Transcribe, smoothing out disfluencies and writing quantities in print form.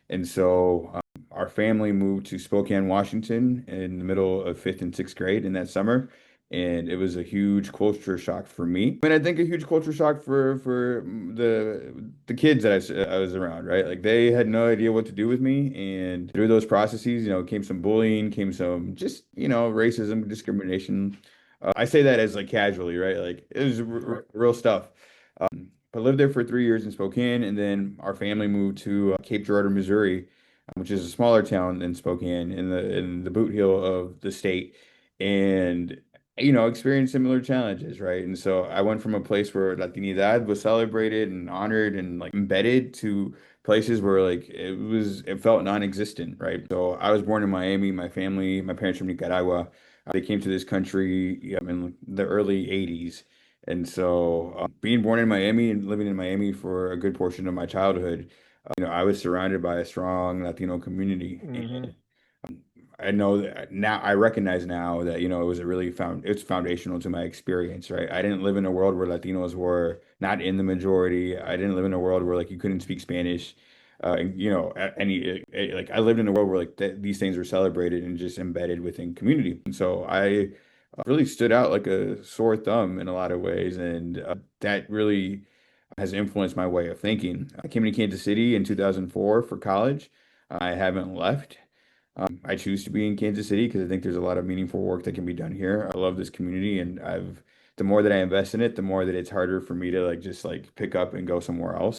And so our family moved to Spokane, Washington in the middle of fifth and sixth grade in that summer. And it was a huge culture shock for me. I think a huge culture shock for the kids that I was around, right? Like they had no idea what to do with me. And through those processes, came some bullying, came some just, racism, discrimination. I say that as like casually, right? Like it was real stuff. But lived there for 3 years in Spokane, and then our family moved to Cape Girardeau, Missouri, which is a smaller town than Spokane in the boot heel of the state, and experienced similar challenges, right? And so I went from a place where Latinidad was celebrated and honored and like embedded to places where like it felt non-existent, right? So I was born in Miami. My parents from Nicaragua. They came to this country in the early 80s. And so, being born in Miami and living in Miami for a good portion of my childhood, I was surrounded by a strong Latino community. Hmm. I know that now I recognize now that, it was it's foundational to my experience, right? I didn't live in a world where Latinos were not in the majority. I didn't live in a world where like you couldn't speak Spanish. Like I lived in a world where like th these things were celebrated and just embedded within community. And so I really stood out like a sore thumb in a lot of ways. And that really has influenced my way of thinking. I came to Kansas City in 2004 for college. I haven't left. I choose to be in Kansas City because I think there's a lot of meaningful work that can be done here. I love this community, and the more that I invest in it, the more that it's harder for me to like just like pick up and go somewhere else.